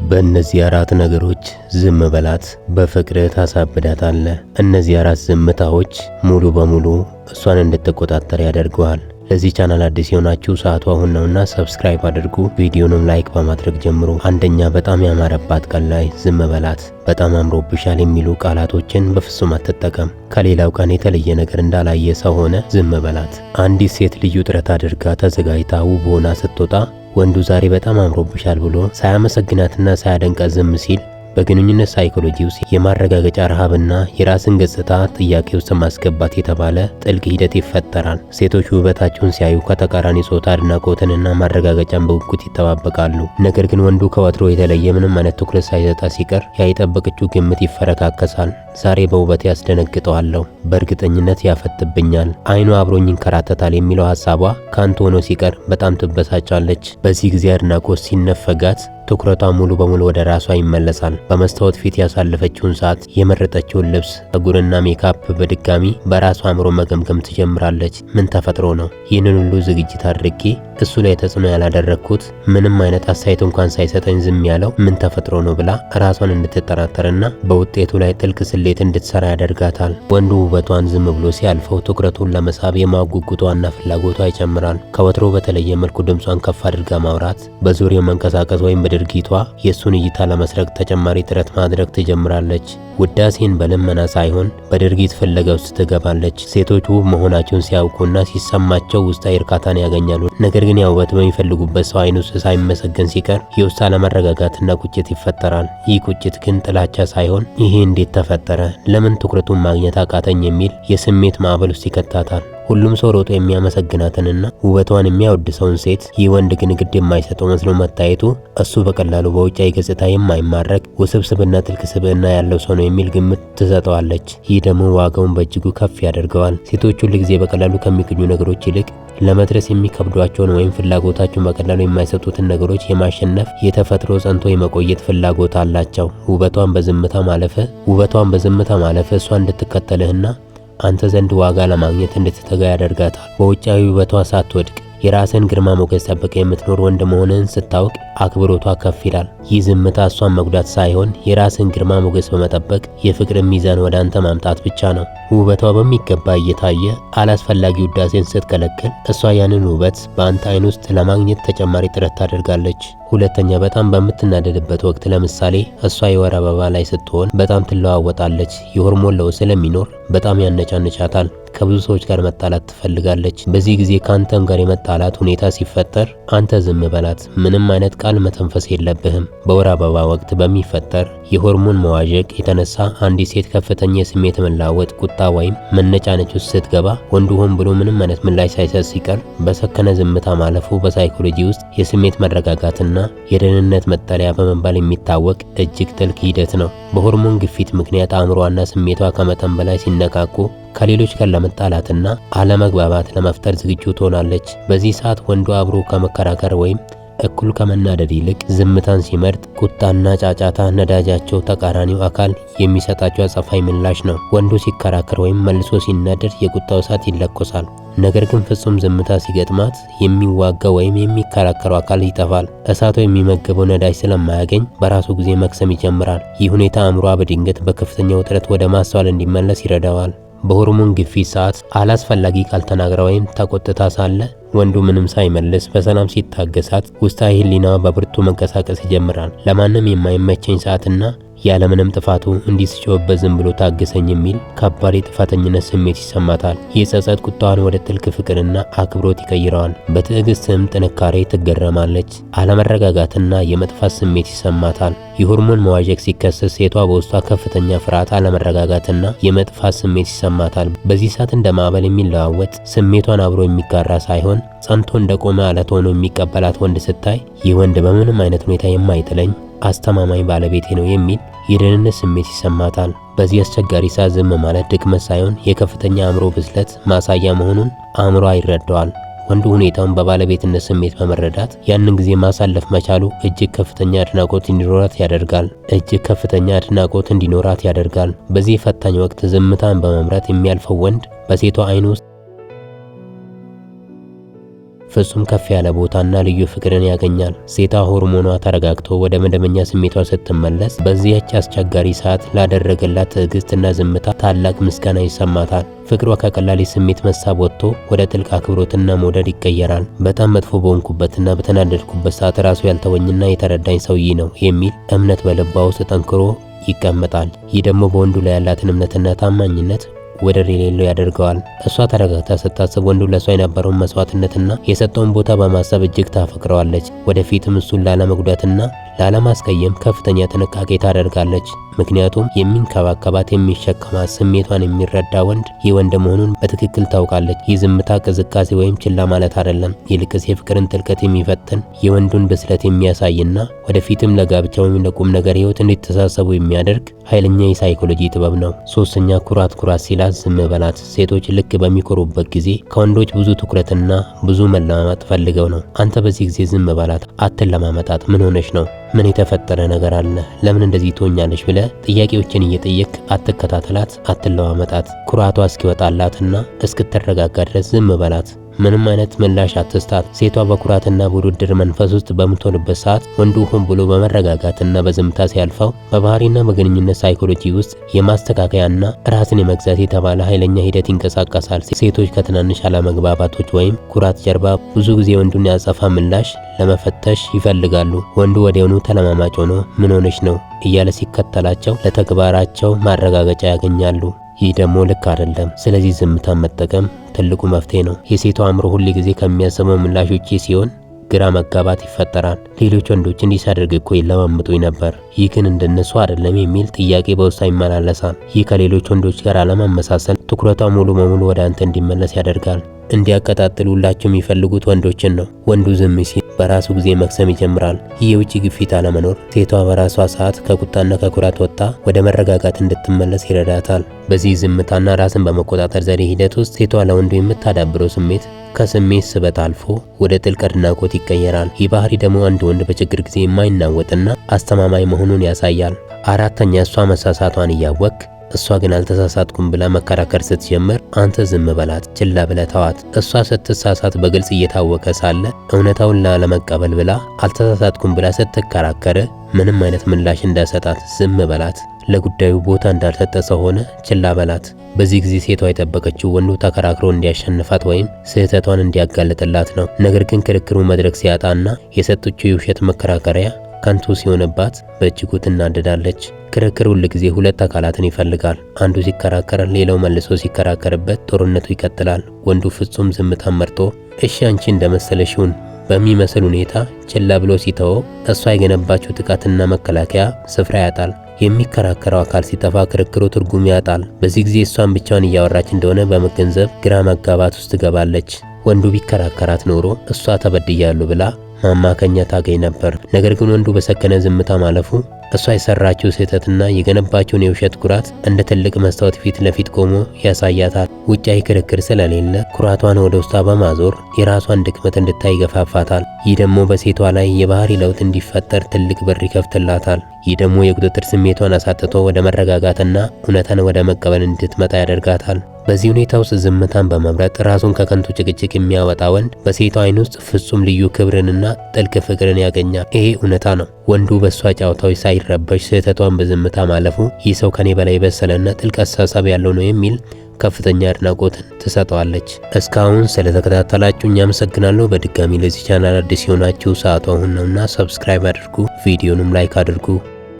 በእነዚህ አራት ነገሮች ዝም በላት፣ በፍቅር ታሳብዳታለህ። እነዚህ አራት ዝምታዎች ሙሉ በሙሉ እሷን እንድትቆጣጠር ያደርገዋል። ለዚህ ቻናል አዲስ የሆናችሁ ሰዓቱ አሁን ነውና ሰብስክራይብ አድርጉ። ቪዲዮንም ላይክ በማድረግ ጀምሩ። አንደኛ፣ በጣም ያማረባት ቀን ላይ ዝም በላት። በጣም አምሮብሻል የሚሉ ቃላቶችን በፍጹም አትጠቀም። ከሌላው ቀን የተለየ ነገር እንዳላየ ሰው ሆነ ዝም በላት። አንዲት ሴት ልዩ ጥረት አድርጋ ተዘጋጅታ ውብ ሆና ስትወጣ ወንዱ ዛሬ በጣም አምሮብሻል ብሎ ሳያመሰግናትና ሳያደንቃት ዝም ሲል በግንኙነት ሳይኮሎጂ ውስጥ የማረጋገጫ ረሃብና የራስን ገጽታ ጥያቄ ውስጥ ማስገባት የተባለ ጥልቅ ሂደት ይፈጠራል። ሴቶች ውበታቸውን ሲያዩ ከተቃራኒ ጾታ አድናቆትንና ማረጋገጫን በጉጉት ይጠባበቃሉ። ነገር ግን ወንዱ ከወትሮ የተለየ ምንም አይነት ትኩረት ሳይሰጣ ሲቀር ያልጠበቀችው ግምት ይፈረካከሳል። ዛሬ በውበት ያስደነግጠዋለሁ፣ በእርግጠኝነት ያፈጥብኛል፣ አይኑ አብሮኝ ይንከራተታል የሚለው ሐሳቧ ካንቱ ሆኖ ሲቀር በጣም ትበሳጫለች። በዚህ ጊዜ አድናቆት ሲነፈጋት ትኩረቷ ሙሉ በሙሉ ወደ ራሷ ይመለሳል። በመስታወት ፊት ያሳለፈችውን ሰዓት፣ የመረጠችውን ልብስ፣ ፀጉርና ሜካፕ በድጋሚ በራሷ አእምሮ መገምገም ትጀምራለች። ምን ተፈጥሮ ነው ይህንን ሁሉ ዝግጅት አድርጌ እሱ ላይ ተጽዕኖ ያላደረግኩት? ምንም አይነት አስተያየት እንኳን ሳይሰጠኝ ዝም ያለው ምን ተፈጥሮ ነው ብላ ራሷን እንድትጠራጠርና በውጤቱ ላይ ጥልቅ ስሌት እንድትሰራ ያደርጋታል። ወንዱ ውበቷን ዝም ብሎ ሲያልፈው ትኩረቱን ለመሳብ የማጉጉቷና ፍላጎቷ ይጨምራል። ከወትሮ በተለየ መልኩ ድምጿን ከፍ አድርጋ ማውራት፣ በዙሪያው መንቀሳቀስ ወይም ድርጊቷ የእሱን እይታ ለመስረቅ ተጨማሪ ጥረት ማድረግ ትጀምራለች። ውዳሴን በልመና ሳይሆን በድርጊት ፍለጋ ውስጥ ትገባለች። ሴቶች ውብ መሆናቸውን ሲያውቁና ሲሰማቸው ውስጣዊ እርካታን ያገኛሉ። ነገር ግን ያ ውበት በሚፈልጉበት ሰው አይን ውስጥ ሳይመሰገን ሲቀር የውስጥ አለመረጋጋትና ቁጭት ይፈጠራል። ይህ ቁጭት ግን ጥላቻ ሳይሆን ይሄ እንዴት ተፈጠረ፣ ለምን ትኩረቱን ማግኘት አቃተኝ የሚል የስሜት ማዕበል ውስጥ ይከታታል። ሁሉም ሰው ሮጦ የሚያመሰግናትንና ውበቷን የሚያወድሰውን ሴት ይህ ወንድ ግን ግድ የማይሰጠው መስሎ መታየቱ እሱ በቀላሉ በውጫዊ ገጽታ የማይማረክ ውስብስብና ጥልቅ ስብዕና ያለው ሰው ነው የሚል ግምት ትሰጠዋለች። ይህ ደግሞ ዋጋውን በእጅጉ ከፍ ያደርገዋል። ሴቶች ሁል ጊዜ በቀላሉ ከሚገኙ ነገሮች ይልቅ ለመድረስ የሚከብዷቸውን ወይም ፍላጎታቸውን በቀላሉ የማይሰጡትን ነገሮች የማሸነፍ የተፈጥሮ ጸንቶ የመቆየት ፍላጎት አላቸው። ውበቷን በዝምታ ማለፍ እሷ እንድትከተልህና አንተ ዘንድ ዋጋ ለማግኘት እንድትተጋ ያደርጋታል። በውጫዊ ውበቷ ሳትወድቅ የራስን ግርማ ሞገስ ጠብቀ የምትኖር ወንድ መሆንህን ስታውቅ አክብሮቷ ከፍ ይላል። ይህ ዝምታ እሷን መጉዳት ሳይሆን የራስን ግርማ ሞገስ በመጠበቅ የፍቅርን ሚዛን ወደ አንተ ማምጣት ብቻ ነው። ውበቷ በሚገባ እየታየ አላስፈላጊ ውዳሴን ስትከለክል እሷ ያንን ውበት በአንተ አይን ውስጥ ለማግኘት ተጨማሪ ጥረት ታደርጋለች። ሁለተኛ፣ በጣም በምትናደድበት ወቅት ለምሳሌ እሷ የወር አበባ ላይ ስትሆን በጣም ትለዋወጣለች። የሆርሞን ለውጥ ስለሚኖር በጣም ያነጫንጫታል። ከብዙ ሰዎች ጋር መጣላት ትፈልጋለች። በዚህ ጊዜ ከአንተም ጋር የመጣላት ሁኔታ ሲፈጠር አንተ ዝም በላት። ምንም አይነት ቃል መተንፈስ የለብህም። በወር አበባ ወቅት በሚፈጠር የሆርሞን መዋዠቅ የተነሳ አንዲት ሴት ከፍተኛ የስሜት መላወጥ፣ ቁጣ ወይም መነጫነጭ ውስጥ ስትገባ ወንዱ ሆን ብሎ ምንም አይነት ምላሽ ሳይሰጥ ሲቀር በሰከነ ዝምታ ማለፉ በሳይኮሎጂ ውስጥ የስሜት መረጋጋትና የደህንነት መጠለያ በመባል የሚታወቅ እጅግ ጥልቅ ሂደት ነው። በሆርሞን ግፊት ምክንያት አእምሮዋና ስሜቷ ከመጠን በላይ ሲነቃቁ ከሌሎች ጋር ለመጣላትና አለመግባባት ለመፍጠር ዝግጁ ትሆናለች። በዚህ ሰዓት ወንዱ አብሮ ከመከራከር ወይም እኩል ከመናደድ ይልቅ ዝምታን ሲመርጥ ቁጣና ጫጫታ ነዳጃቸው ተቃራኒው አካል የሚሰጣቸው አጸፋዊ ምላሽ ነው። ወንዱ ሲከራከር ወይም መልሶ ሲናደድ የቁጣው እሳት ይለኮሳል። ነገር ግን ፍጹም ዝምታ ሲገጥማት የሚዋጋው ወይም የሚከራከረው አካል ይጠፋል። እሳቱ የሚመገበው ነዳጅ ስለማያገኝ በራሱ ጊዜ መክሰም ይጀምራል። ይህ ሁኔታ አእምሯ በድንገት በከፍተኛ ውጥረት ወደ ማስተዋል እንዲመለስ ይረዳዋል። በሆርሞን ግፊት ሰዓት አላስፈላጊ ቃል ተናግራ ወይም ተቆጥታ ሳለ ወንዱ ምንም ሳይመልስ በሰላም ሲታገሳት ውስጣዊ ሕሊናዋ በብርቱ መንቀሳቀስ ይጀምራል። ለማንም የማይመቸኝ ሰዓትና ያለምንም ጥፋቱ እንዲህ ስጮህበት ዝም ብሎ ታገሰኝ የሚል ከባድ የጥፋተኝነት ስሜት ይሰማታል። የጸጸት ቁጣዋን ወደ ጥልቅ ፍቅርና አክብሮት ይቀይረዋል። በትዕግስትም ጥንካሬ ትገረማለች። አለመረጋጋትና የመጥፋት ስሜት ይሰማታል። የሆርሞን መዋዠቅ ሲከሰት ሴቷ በውስጧ ከፍተኛ ፍርሃት፣ አለመረጋጋትና የመጥፋት ስሜት ይሰማታል። በዚህ ሰዓት እንደ ማዕበል የሚለዋወጥ ስሜቷን አብሮ የሚጋራ ሳይሆን ጸንቶ እንደቆመ አለት ሆኖ የሚቀበላት ወንድ ስታይ ይህ ወንድ በምንም አይነት ሁኔታ የማይጥለኝ አስተማማኝ ባለቤቴ ነው የሚል የደህንነት ስሜት ይሰማታል። በዚህ አስቸጋሪ ሰዓት ዝም ማለት ድክመት ሳይሆን የከፍተኛ አእምሮ ብስለት ማሳያ መሆኑን አእምሮ ይረዳዋል። ወንዱ ሁኔታውን በባለቤትነት ስሜት በመረዳት ያንን ጊዜ ማሳለፍ መቻሉ እጅግ ከፍተኛ አድናቆት እንዲኖራት ያደርጋል። በዚህ ፈታኝ ወቅት ዝምታን በመምረጥ የሚያልፈው ወንድ በሴቷ አይን ውስጥ ፍጹም ከፍ ያለ ቦታና ልዩ ፍቅርን ያገኛል። ሴቷ ሆርሞኗ ተረጋግቶ ወደ መደበኛ ስሜቷ ስትመለስ በዚያች አስቸጋሪ ሰዓት ላደረገላት ትዕግስትና ዝምታ ታላቅ ምስጋና ይሰማታል። ፍቅሯ ከቀላል ስሜት መሳብ ወጥቶ ወደ ጥልቅ አክብሮትና መውደድ ይቀየራል። በጣም መጥፎ በሆንኩበትና በተናደድኩበት ሰዓት ራሱ ያልተወኝና የተረዳኝ ሰው ይህ ነው የሚል እምነት በልቧ ውስጥ ጠንክሮ ይቀመጣል። ይህ ደግሞ በወንዱ ላይ ያላትን እምነትና ታማኝነት ወደር የሌለው ያደርገዋል። እሷ ተረጋግታ ስታስብ ወንዱ ለሷ የነበረውን መስዋዕትነትና የሰጠውን ቦታ በማሰብ እጅግ ታፈቅረዋለች። ወደፊትም እሱን ላለመጉዳትና ላለማስቀየም ከፍተኛ ጥንቃቄ ታደርጋለች። ምክንያቱም የሚንከባከባት፣ የሚሸከማት፣ ስሜቷን የሚረዳ ወንድ ይህ ወንድ መሆኑን በትክክል ታውቃለች። ይህ ዝምታ ቅዝቃዜ ወይም ችላ ማለት አይደለም። ይልቅስ የፍቅርን ጥልቀት የሚፈትን የወንዱን ብስለት የሚያሳይና ወደፊትም ለጋብቻ ወይም ለቁም ነገር ህይወት እንዲተሳሰቡ የሚያደርግ ኃይለኛ የሳይኮሎጂ ጥበብ ነው። ሶስተኛ ኩራት ሲላት ዝም በላት። ሴቶች ልክ በሚኮሩበት ጊዜ ከወንዶች ብዙ ትኩረትና ብዙ መለማመጥ ፈልገው ነው። አንተ በዚህ ጊዜ ዝም በላት፣ አትለማመጣት። ምን ሆነሽ ነው? ምን የተፈጠረ ነገር አለ? ለምን እንደዚህ ትሆኛለሽ? ብለ ጥያቄዎችን እየጠየቅ አትከታተላት፣ አትለማመጣት። ኩራቷ እስኪወጣላትና እስክትረጋጋ ድረስ ዝም በላት። ምንም አይነት ምላሽ አትስጣት። ሴቷ በኩራትና በውድድር መንፈስ ውስጥ በምትሆንበት ሰዓት ወንዱ ሆን ብሎ በመረጋጋትና በዝምታ ሲያልፈው በባህሪና በግንኙነት ሳይኮሎጂ ውስጥ የማስተካከያና ራስን የመግዛት የተባለ ኃይለኛ ሂደት ይንቀሳቀሳል። ሴቶች ከትናንሽ አለመግባባቶች ወይም ኩራት ጀርባ ብዙ ጊዜ ወንዱን ያጸፋ ምላሽ ለመፈተሽ ይፈልጋሉ። ወንዱ ወዲያውኑ ተለማማጭ ሆኖ ምን ሆነሽ ነው እያለ ሲከተላቸው ለተግባራቸው ማረጋገጫ ያገኛሉ። ይህ ደግሞ ልክ አይደለም። ስለዚህ ዝምታን መጠቀም ትልቁ መፍትሄ ነው። የሴቷ አእምሮ ሁል ጊዜ ከሚያሰማው ምላሽ ውጪ ሲሆን ግራ መጋባት ይፈጠራል። ሌሎች ወንዶች እንዲህ ሳደርግ እኮ ይለማምጡኝ ነበር፣ ይህ ግን እንደነሱ አይደለም የሚል ጥያቄ በውስጧ ይመላለሳል። ይህ ከሌሎች ወንዶች ጋር አለመመሳሰል ትኩረቷ ሙሉ በሙሉ ወደ አንተ እንዲመለስ ያደርጋል። እንዲያቀጣጥሉላቸው የሚፈልጉት ወንዶችን ነው። ወንዱ ዝም ሲል በራሱ ጊዜ መክሰም ይጀምራል። ይህ የውጭ ግፊት አለመኖር ሴቷ በራሷ ሰዓት ከቁጣና ከኩራት ወጥታ ወደ መረጋጋት እንድትመለስ ይረዳታል። በዚህ ዝምታና ራስን በመቆጣጠር ዘዴ ሂደት ውስጥ ሴቷ ለወንዱ የምታዳብረው ስሜት ከስሜት ስበት አልፎ ወደ ጥልቅ አድናቆት ይቀየራል። ይህ ባህሪ ደግሞ አንድ ወንድ በችግር ጊዜ የማይናወጥና አስተማማኝ መሆኑን ያሳያል። አራተኛ፣ እሷ መሳሳቷን እያወቅ እሷ ግን አልተሳሳትኩም ብላ መከራከር ስትጀምር አንተ ዝም በላት፣ ችላ ብለህ ተዋት። እሷ ስትሳሳት በግልጽ እየታወቀ ሳለ እውነታውን ላለመቀበል ብላ አልተሳሳትኩም ብላ ስትከራከር ምንም አይነት ምላሽ እንዳሰጣት ዝም በላት። ለጉዳዩ ቦታ እንዳልሰጠ ሰው ሆነ ችላ በላት። በዚህ ጊዜ ሴቷ የጠበቀችው ወንዱ ተከራክሮ እንዲያሸንፋት ወይም ስህተቷን እንዲያጋልጥላት ነው። ነገር ግን ክርክሩ መድረክ ሲያጣና የሰጠችው የውሸት መከራከሪያ ከንቱ ሲሆንባት በእጅጉ ትናደዳለች። ክርክር ሁል ጊዜ ሁለት አካላትን ይፈልጋል። አንዱ ሲከራከር ሌላው መልሶ ሲከራከርበት ጦርነቱ ይቀጥላል። ወንዱ ፍጹም ዝምታን መርጦ እሺ አንቺ እንደመሰለሽ ይሁን በሚመስል ሁኔታ ችላ ብሎ ሲተወው እሷ የገነባችው ጥቃትና መከላከያ ስፍራ ያጣል። የሚከራከረው አካል ሲጠፋ ክርክሩ ትርጉም ያጣል። በዚህ ጊዜ እሷን ብቻዋን እያወራች እንደሆነ በመገንዘብ ግራ መጋባት ውስጥ ትገባለች። ወንዱ ቢከራከራት ኖሮ እሷ ተበድያለሁ ብላ ማማከኛ ታገኝ ነበር። ነገር ግን ወንዱ በሰከነ ዝምታ ማለፉ እሷ የሰራችው ስህተትና የገነባችውን የውሸት ኩራት እንደ ትልቅ መስታወት ፊት ለፊት ቆሞ ያሳያታል። ውጫዊ ክርክር ስለሌለ ኩራቷን ወደ ውስጧ በማዞር የራሷን ድክመት እንድታይ ይገፋፋታል። ይህ ደግሞ በሴቷ ላይ የባህሪ ለውጥ እንዲፈጠር ትልቅ በር ይከፍትላታል። ይህ ደግሞ የቁጥጥር ስሜቷን አሳጥቶ ወደ መረጋጋትና እውነታን ወደ መቀበል እንድትመጣ ያደርጋታል። በዚህ ሁኔታ ውስጥ ዝምታን በመምረጥ ራሱን ከከንቱ ጭቅጭቅ የሚያወጣ ወንድ በሴቷ አይን ውስጥ ፍጹም ልዩ ክብርንና ጥልቅ ፍቅርን ያገኛል። ይሄ እውነታ ነው። ወንዱ በእሷ ጫወታዎች ሳይረበሽ ስህተቷን በዝምታ ማለፉ ይህ ሰው ከኔ በላይ በሰለና ጥልቅ አስተሳሰብ ያለው ነው የሚል ከፍተኛ አድናቆትን ትሰጠዋለች። እስካሁን ስለተከታተላችሁ አመሰግናለሁ። በድጋሚ ለዚህ ቻናል አዲስ የሆናችሁ ሰዓቱ አሁን ነውና ሰብስክራይብ አድርጉ፣ ቪዲዮንም ላይክ አድርጉ።